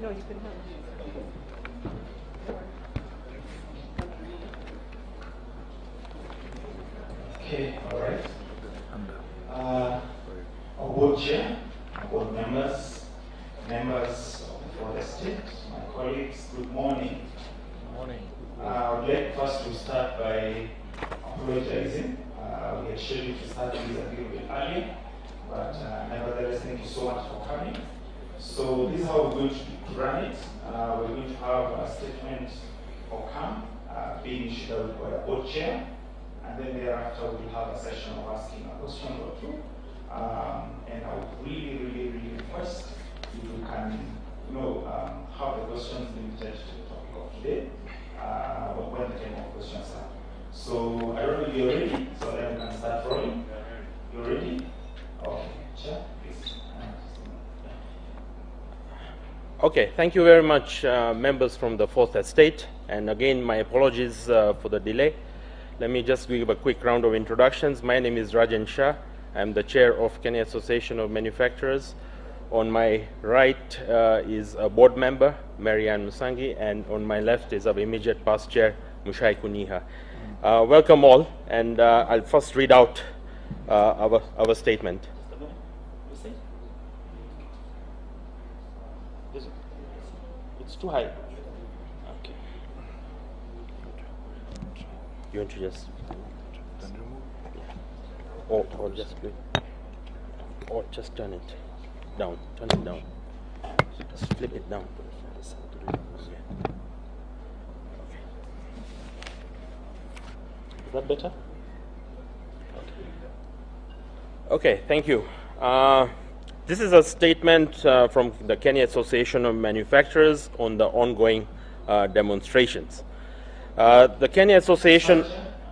No, you can have it. Okay, all right. Our board chair, board members, members of the Fourth Estate, my colleagues, good morning. Good morning. I would like first to start by apologizing. We had scheduled to start this a little bit earlier, but nevertheless, thank you so much for coming. So this is how we're going to run it. We're going to have a statement or come being issued out by the board chair. And then thereafter, we'll have a session of asking a question or two. And I would really request if you can, have the questions limited to the topic of today, when the time of questions are. So I don't know if you're ready, so then we can start rolling. You ready? Okay, Chair, please. Okay, thank you very much, members from the Fourth Estate. And again, my apologies for the delay. Let me just give a quick round of introductions. My name is Rajan Shah. I'm the chair of Kenya Association of Manufacturers. On my right is a board member, Marianne Musangi, and on my left is our immediate past chair, Mushai Kuniha. Welcome all, and I'll first read out our statement. It's too high. Okay. You want to just or just do it, or just turn it down. Turn it down. Just flip it down. Okay. Is that better? Okay. Thank you. This is a statement from the Kenya Association of Manufacturers on the ongoing demonstrations. The Kenya Association.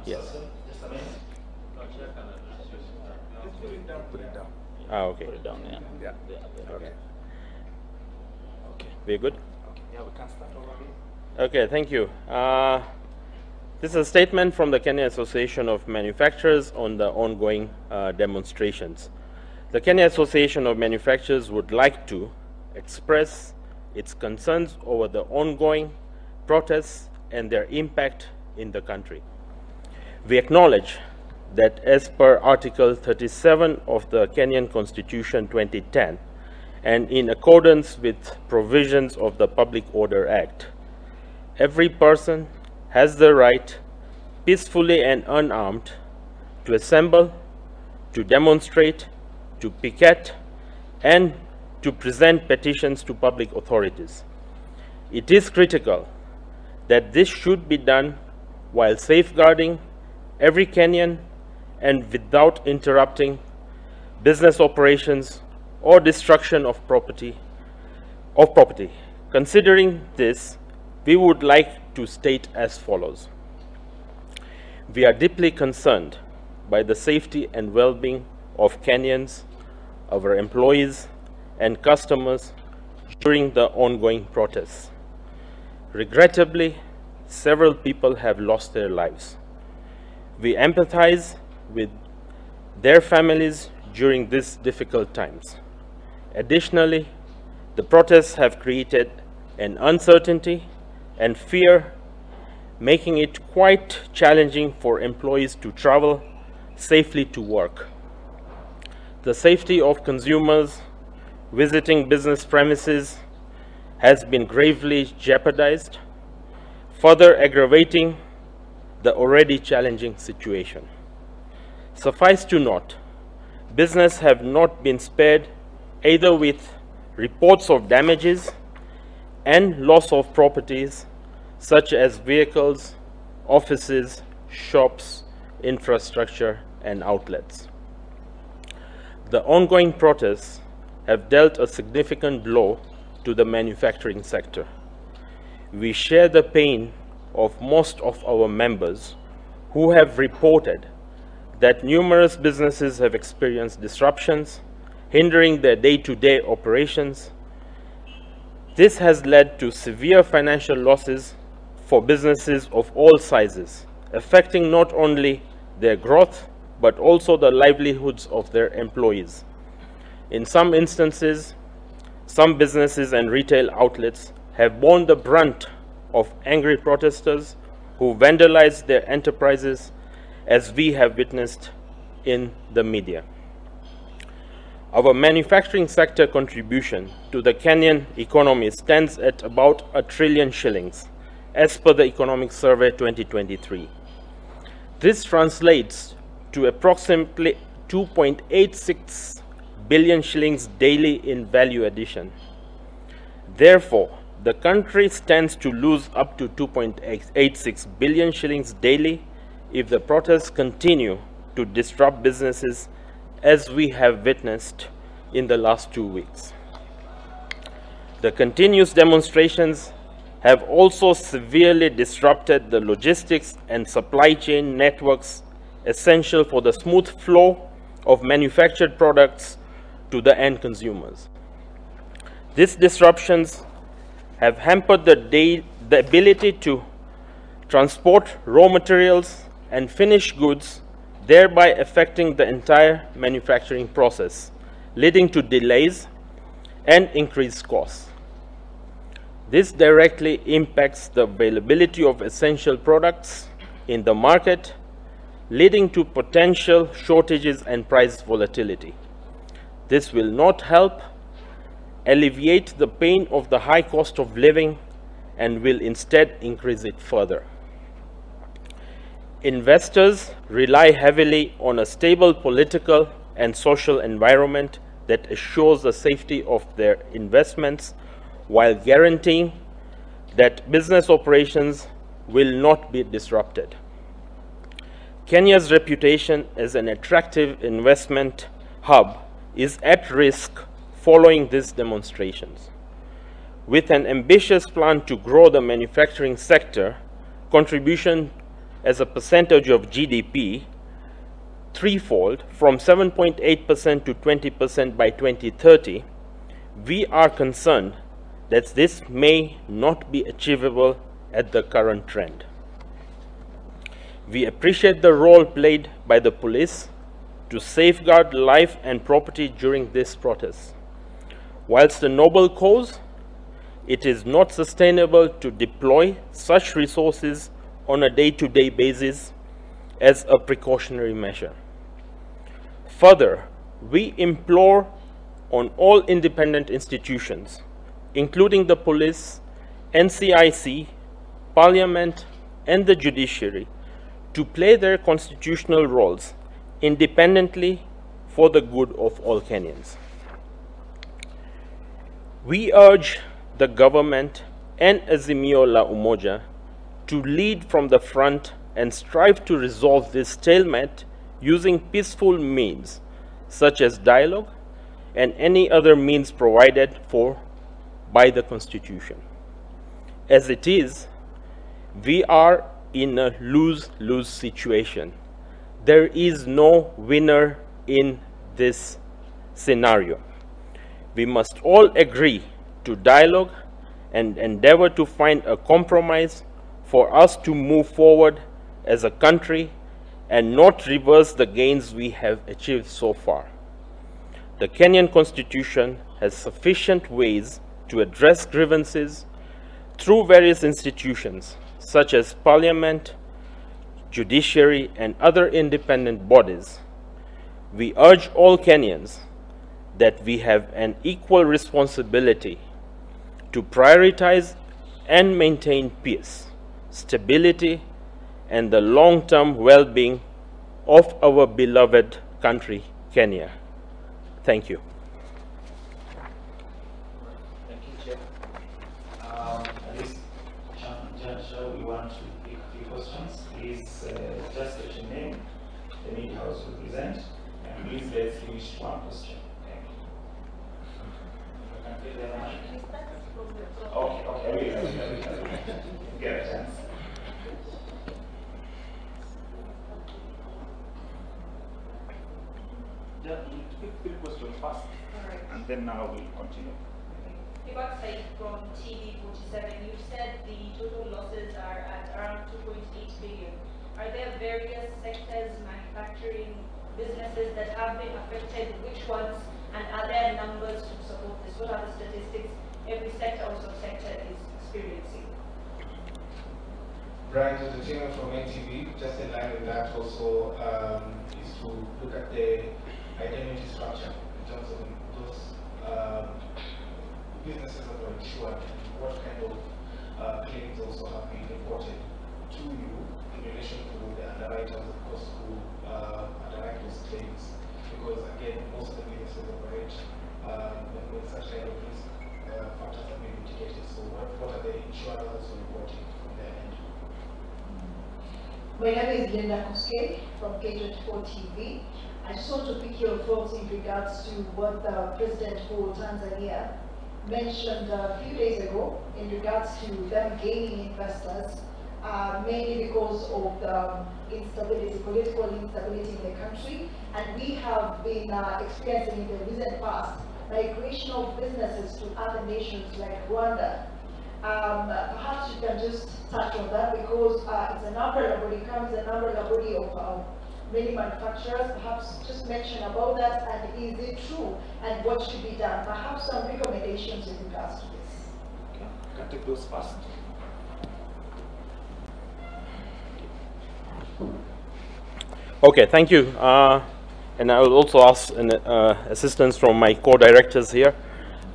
Yes. Okay. Put it down, yeah. Okay. Okay. We're good? Okay, yeah, we can start already. Okay, thank you. This is a statement from the Kenya Association of Manufacturers on the ongoing demonstrations. The Kenya Association of Manufacturers would like to express its concerns over the ongoing protests and their impact in the country. We acknowledge that as per Article 37 of the Kenyan Constitution 2010, and in accordance with provisions of the Public Order Act, every person has the right, peacefully and unarmed, to assemble, to demonstrate, to picket, and to present petitions to public authorities. It is critical that this should be done while safeguarding every Kenyan and without interrupting business operations or destruction of property. Considering this, we would like to state as follows. We are deeply concerned by the safety and well-being of Kenyans, our employees, and customers during the ongoing protests. Regrettably, several people have lost their lives. We empathize with their families during these difficult times. Additionally, the protests have created an uncertainty and fear, making it quite challenging for employees to travel safely to work. The safety of consumers visiting business premises has been gravely jeopardized, further aggravating the already challenging situation. Suffice to note, business have not been spared, either with reports of damages and loss of properties such as vehicles, offices, shops, infrastructure, and outlets. The ongoing protests have dealt a significant blow to the manufacturing sector. We share the pain of most of our members who have reported that numerous businesses have experienced disruptions, hindering their day-to-day operations. This has led to severe financial losses for businesses of all sizes, affecting not only their growth, but also the livelihoods of their employees. In some instances, some businesses and retail outlets have borne the brunt of angry protesters who vandalized their enterprises, as we have witnessed in the media. Our manufacturing sector contribution to the Kenyan economy stands at about 1 trillion shillings, as per the Economic Survey 2023. This translates to approximately 2.86 billion shillings daily in value addition. Therefore, the country stands to lose up to 2.86 billion shillings daily if the protests continue to disrupt businesses, as we have witnessed in the last 2 weeks. The continuous demonstrations have also severely disrupted the logistics and supply chain networks essential for the smooth flow of manufactured products to the end consumers. These disruptions have hampered the ability to transport raw materials and finished goods, thereby affecting the entire manufacturing process, leading to delays and increased costs. This directly impacts the availability of essential products in the market, leading to potential shortages and price volatility. This will not help alleviate the pain of the high cost of living and will instead increase it further. Investors rely heavily on a stable political and social environment that assures the safety of their investments while guaranteeing that business operations will not be disrupted. Kenya's reputation as an attractive investment hub is at risk following these demonstrations. With an ambitious plan to grow the manufacturing sector, contribution as a percentage of GDP threefold from 7.8% to 20% by 2030, we are concerned that this may not be achievable at the current trend. We appreciate the role played by the police to safeguard life and property during this protest. Whilst a noble cause, it is not sustainable to deploy such resources on a day-to-day basis as a precautionary measure. Further, we implore on all independent institutions, including the police, NCIC, Parliament, and the judiciary, to play their constitutional roles independently for the good of all Kenyans. We urge the government and Azimio la Umoja to lead from the front and strive to resolve this stalemate using peaceful means such as dialogue and any other means provided for by the Constitution. As it is, we are in a lose-lose situation. There is no winner in this scenario. We must all agree to dialogue and endeavor to find a compromise for us to move forward as a country and not reverse the gains we have achieved so far. The Kenyan Constitution has sufficient ways to address grievances through various institutions such as Parliament, judiciary, and other independent bodies. We urge all Kenyans that we have an equal responsibility to prioritize and maintain peace, stability, and the long-term well-being of our beloved country, Kenya. Thank you. Thank you, Chair. At this juncture, we want to pick a few questions. Please just state your name, the media house you represent, and please let's finish one question. Thank you. Can I take the other mic? Okay, we get a chance. Yeah, you pick the question first, and then now we'll continue. Ibak Said from TV47, you said the total losses are at around 2.8 billion. Are there various sectors, manufacturing businesses that have been affected? Which ones And are there numbers to support this? What are the statistics every sector or subsector is experiencing? Brian, entertainment from NTV, just in line with that also is to look at the identity structure in terms of those businesses that are insured and what kind of claims also have been reported to you in relation to the underwriters, of course, who underwrite those claims. Because again, most of the businesses operate with such kind of risk factors have been mitigated. So what are the insurers also reporting from their end? My name is Linda Koske from K24 TV. I just want to pick your thoughts in regards to what the President for Tanzania mentioned a few days ago in regards to them gaining investors, mainly because of the instability, political instability in the country. And we have been experiencing in the recent past migration of businesses to other nations like Rwanda. Perhaps you can just touch on that because it's an umbrella body, comes an umbrella body of many manufacturers. Perhaps just mention about that, and is it true, and what should be done? Perhaps some recommendations in regards to this. Okay, can take those first. Okay, thank you. And I will also ask assistance from my co-directors here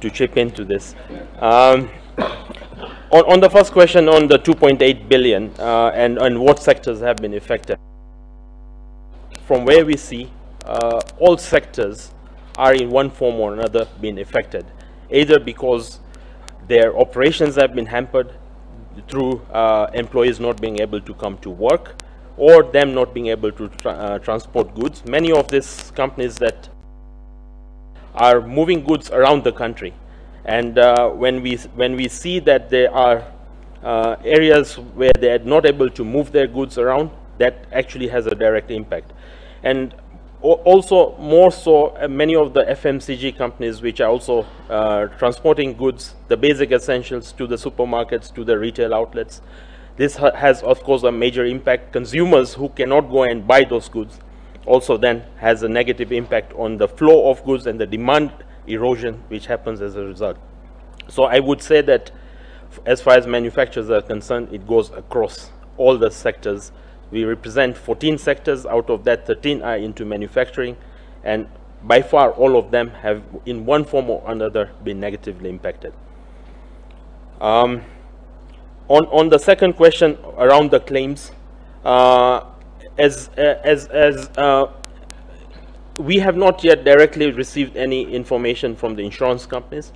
to chip into this. On the first question on the 2.8 billion and what sectors have been affected, from where we see all sectors are in one form or another being affected, either because their operations have been hampered through employees not being able to come to work, or them not being able to transport goods. Many of these companies that are moving goods around the country, and when we see that there are areas where they are not able to move their goods around, that actually has a direct impact. And also more so, many of the FMCG companies which are also transporting goods, the basic essentials, to the supermarkets, to the retail outlets, this has of course a major impact. Consumers who cannot go and buy those goods also then has a negative impact on the flow of goods and the demand erosion which happens as a result. So I would say that as far as manufacturers are concerned, it goes across all the sectors. We represent 14 sectors. Out of that, 13 are into manufacturing, and by far all of them have in one form or another been negatively impacted. On the second question around the claims, we have not yet directly received any information from the insurance companies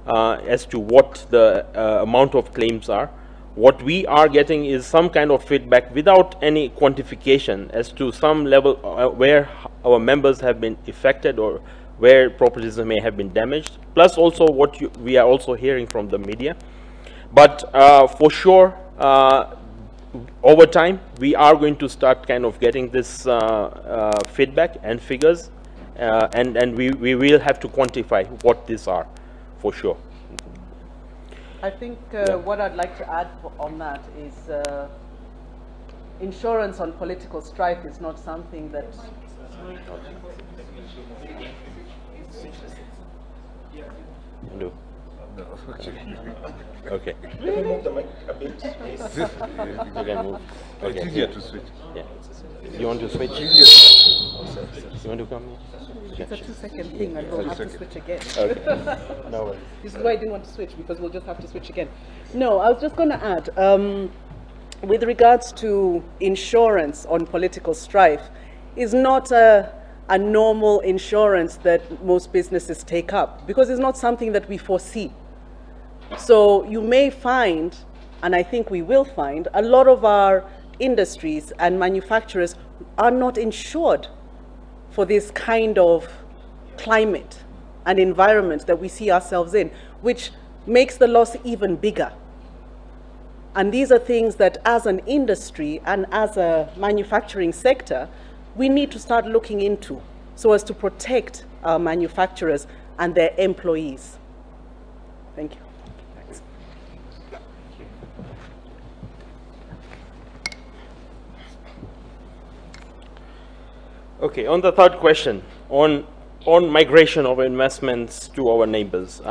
as to what the amount of claims are. What we are getting is some kind of feedback without any quantification as to some level where our members have been affected or where properties may have been damaged, plus also what we are also hearing from the media. But for sure, over time, we are going to start kind of getting this feedback and figures, and we will have to quantify what these are, for sure. I think what I'd like to add on that is insurance on political strife is not something that... No. Okay. Can you move the mic a bit, please? You can move. Okay. It's easier to switch. Yeah. You want to switch? You want to come here? It's a 2-second thing and we'll have to switch again. Okay. No worries. This is why I didn't want to switch, because we'll just have to switch again. No, I was just going to add, with regards to insurance on political strife, is not a normal insurance that most businesses take up, because it's not something that we foresee. So you may find, and I think we will find, a lot of our industries and manufacturers are not insured for this kind of climate and environment that we see ourselves in, which makes the loss even bigger. And these are things that as an industry and as a manufacturing sector, we need to start looking into so as to protect our manufacturers and their employees. Thank you. Thanks. Okay, on the third question, on on migration of investments to our neighbors.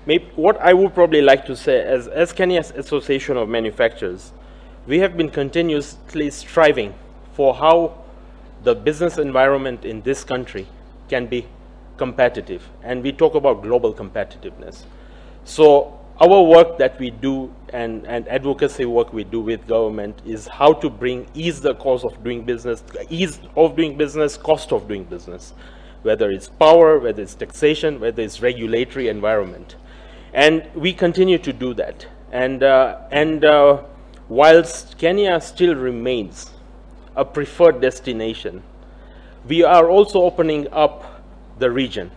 Maybe what I would probably like to say, as Kenya's Association of Manufacturers, we have been continuously striving for how the business environment in this country can be competitive. And we talk about global competitiveness. So our work that we do and advocacy work we do with government is how to bring ease the cost of doing business, cost of doing business, whether it's power, whether it's taxation, whether it's regulatory environment. And we continue to do that. And whilst Kenya still remains a preferred destination, we are also opening up the region.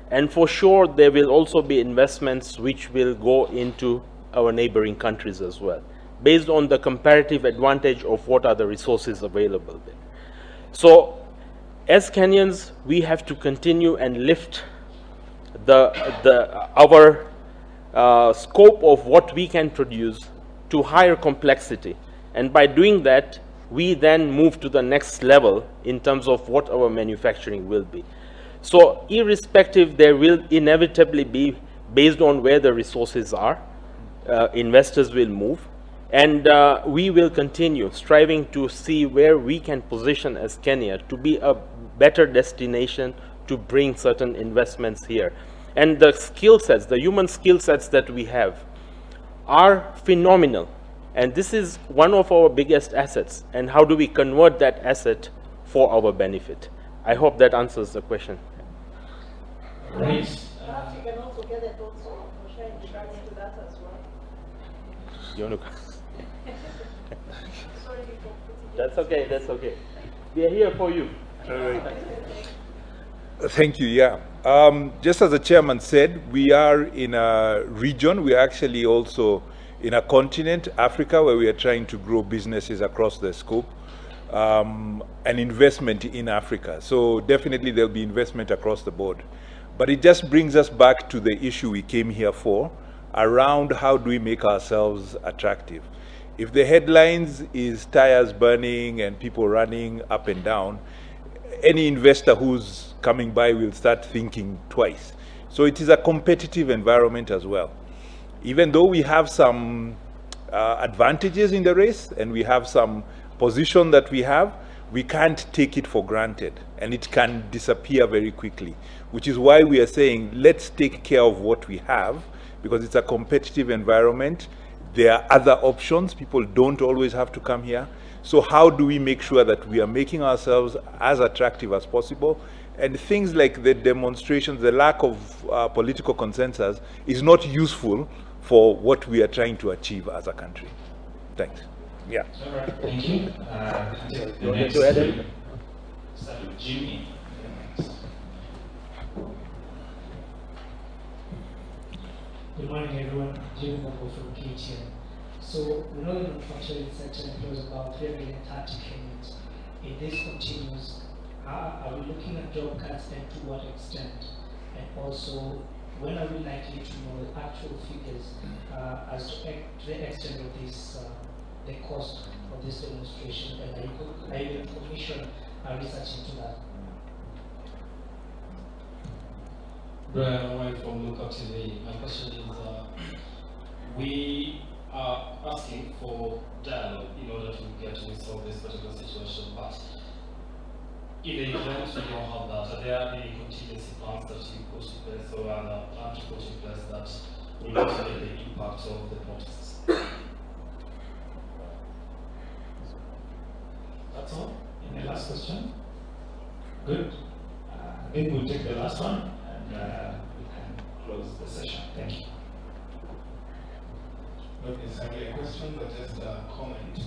And for sure, there will also be investments which will go into our neighboring countries as well, based on the comparative advantage of what are the resources available there. So, as Kenyans, we have to continue and lift our scope of what we can produce to higher complexity. And by doing that, we then move to the next level in terms of what our manufacturing will be. So irrespective, there will inevitably be, based on where the resources are, investors will move. And we will continue striving to see where we can position as Kenya to be a better destination to bring certain investments here. And the skill sets, the human skill sets that we have are phenomenal. And this is one of our biggest assets. And how do we convert that asset for our benefit? I hope that answers the question. Perhaps you can also get it also for sharing regards to that as well. You want to? That's okay, that's okay. We are here for you. All right. Thank you, yeah. Just as the chairman said, we are in a region, we are actually also in a continent, Africa, where we are trying to grow businesses across the scope, and investment in Africa. So definitely there'll be investment across the board. But it just brings us back to the issue we came here for, around how do we make ourselves attractive. If the headlines is tires burning and people running up and down, any investor who's coming by will start thinking twice. So it is a competitive environment as well. Even though we have some advantages in the race and we have some position that we have, we can't take it for granted and it can disappear very quickly, which is why we are saying let's take care of what we have, because it's a competitive environment. There are other options. People don't always have to come here. So how do we make sure that we are making ourselves as attractive as possible? And things like the demonstrations, the lack of political consensus is not useful for what we are trying to achieve as a country. Thanks. Yeah. All right, thank you. You want to add it? Start with Jimmy. Good morning, everyone. Jimmy Moko from KTN. So we know the manufacturing sector employs about 330 Kenyans. If this continues, are we looking at job cuts and to what extent? And also, when are we likely to know the actual figures as to the extent of this, the cost of this demonstration? And are you going to commission research into that? Brian Wine from Lookup TV. My question is, we are asking for dialogue in order to get to resolve this particular situation, but in the event we don't have that, are there any contingency plans that you put in place or other plan to put in place that will mitigate the impact of the protests? That's all? Any last question? Good. I think we'll take the last one and we can close the session. Thank you. Not necessarily a question, but just a comment.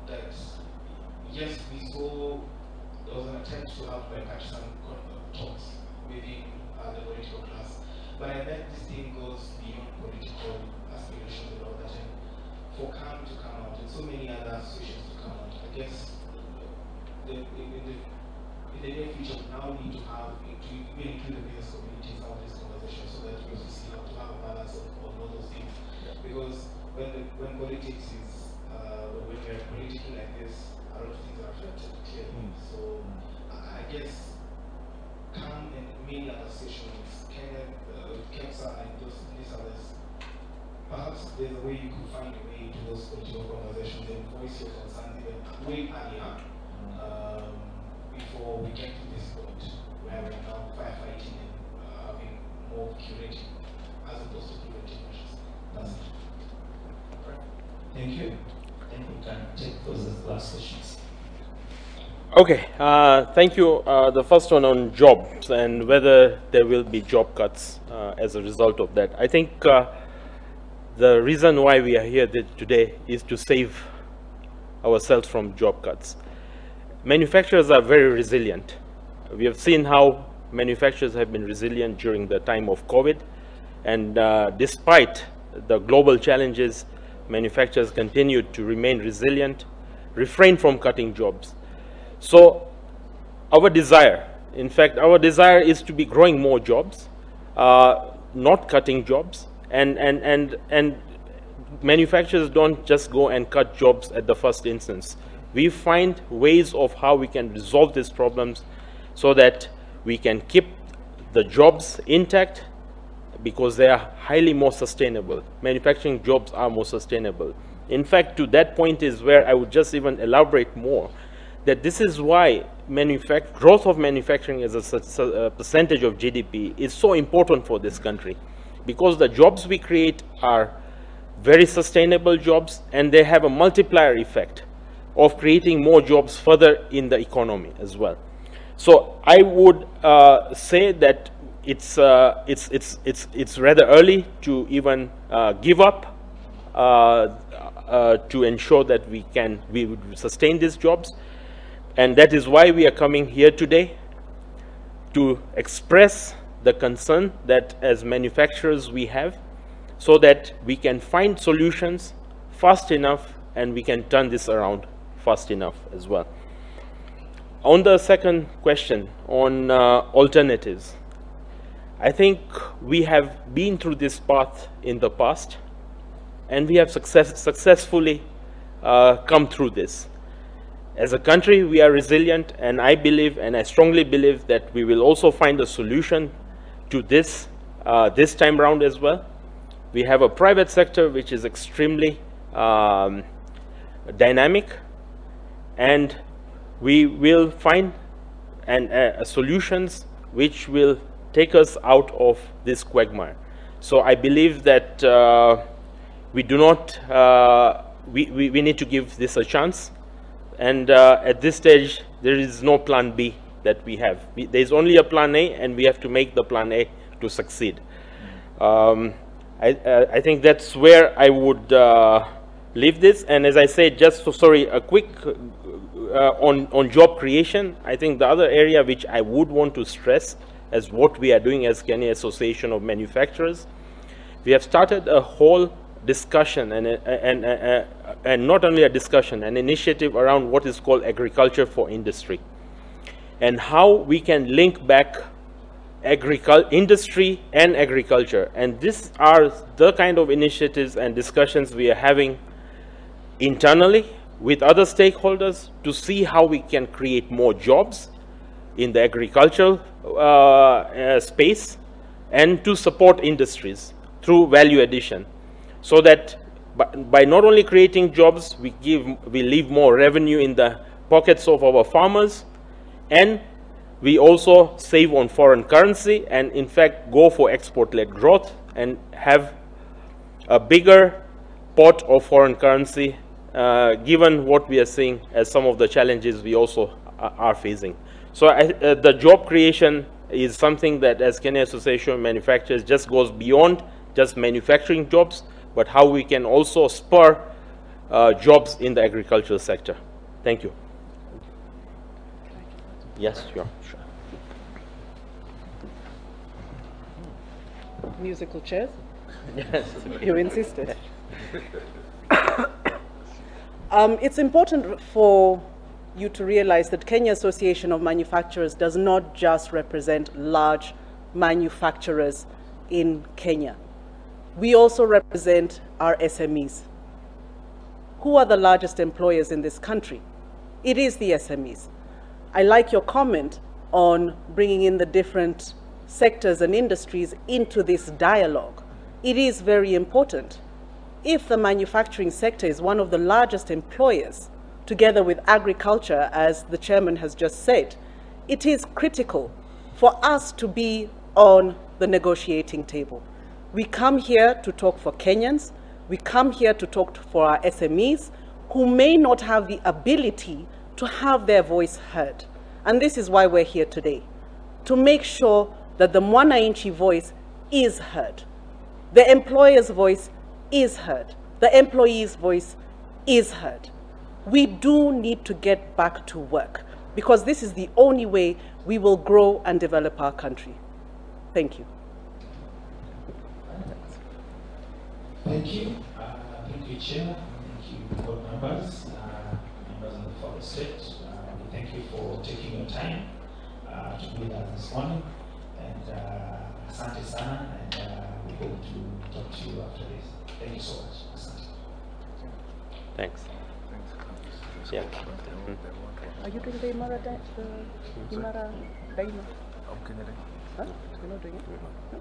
That yes, we saw there was an attempt to have like some talks within the political class, but I bet this thing goes beyond political aspirations and all that. And for CAM to come out and so many other associations to come out, I guess in the near future we now need to have include the business community in some of these conversations so that we also see how to have a balance of all those things. Because when politics is when we're politically like this, a lot of things are affected clearly. So I guess can and many other associations, Kenya, KEMSA, and these others, perhaps there's a way you could find a way to those political conversations and voice your concerns even way earlier before we get to this point where we're now firefighting and having more curating as opposed to preventive measures. That's it. Thank you. I think we can take those as the last questions. Okay, thank you. The first one on jobs and whether there will be job cuts as a result of that. I think the reason why we are here today is to save ourselves from job cuts. Manufacturers are very resilient. We have seen how manufacturers have been resilient during the time of COVID, and despite the global challenges, manufacturers continued to remain resilient, refrain from cutting jobs. So our desire, in fact, our desire is to be growing more jobs, not cutting jobs, and manufacturers don't just go and cut jobs at the first instance. We find ways of how we can resolve these problems so that we can keep the jobs intact because they are highly more sustainable. Manufacturing jobs are more sustainable. In fact, to that point is where I would just even elaborate more, that this is why growth of manufacturing as a percentage of GDP is so important for this country, because the jobs we create are very sustainable jobs and they have a multiplier effect of creating more jobs further in the economy as well. So I would say that it's rather early to even give up to ensure that we would sustain these jobs. And that is why we are coming here today to express the concern that as manufacturers we have, so that we can find solutions fast enough and we can turn this around fast enough as well. On the second question on alternatives, I think we have been through this path in the past and we have successfully come through this. As a country, we are resilient, and I believe, and I strongly believe, that we will also find a solution to this this time round as well. We have a private sector which is extremely dynamic, and we will find solutions which will take us out of this quagmire. So I believe that we do not, we need to give this a chance. And at this stage, there is no plan B that we have. There is only a plan A, and we have to make the plan A to succeed. I think that's where I would leave this. And as I said, just a quick on job creation. I think the other area which I would want to stress as what we are doing as Kenya Association of Manufacturers, we have started a whole discussion and not only a discussion, an initiative around what is called agriculture for industry, and how we can link back industry and agriculture. And these are the kind of initiatives and discussions we are having internally with other stakeholders to see how we can create more jobs in the agricultural space and to support industries through value addition, so that by not only creating jobs, we leave more revenue in the pockets of our farmers, and we also save on foreign currency and in fact go for export-led growth and have a bigger pot of foreign currency given what we are seeing as some of the challenges we also are facing. So the job creation is something that as Kenya Association of Manufacturers just goes beyond just manufacturing jobs, but how we can also spur jobs in the agricultural sector. Thank you. Yes, sure. Musical chairs? Yes. You insisted. It's important for you to realize that Kenya Association of Manufacturers does not just represent large manufacturers in Kenya. We also represent our SMEs. Who are the largest employers in this country? It is the SMEs. I like your comment on bringing in the different sectors and industries into this dialogue. It is very important. If the manufacturing sector is one of the largest employers, together with agriculture, as the chairman has just said, it is critical for us to be on the negotiating table. We come here to talk for Kenyans. We come here to talk for our SMEs who may not have the ability to have their voice heard. And this is why we're here today, to make sure that the Mwananchi voice is heard. The employer's voice is heard. The employee's voice is heard. We do need to get back to work because this is the only way we will grow and develop our country. Thank you. Thank you. Thank you, Chair. Thank you, board members, members of the Foreign State. We thank you for taking your time to be with us this morning. And asante sana, and we hope to talk to you after this. Thank you so much. Asante. Thanks. Yeah. Are you doing the Imara Daima? Huh? You're not doing it? No?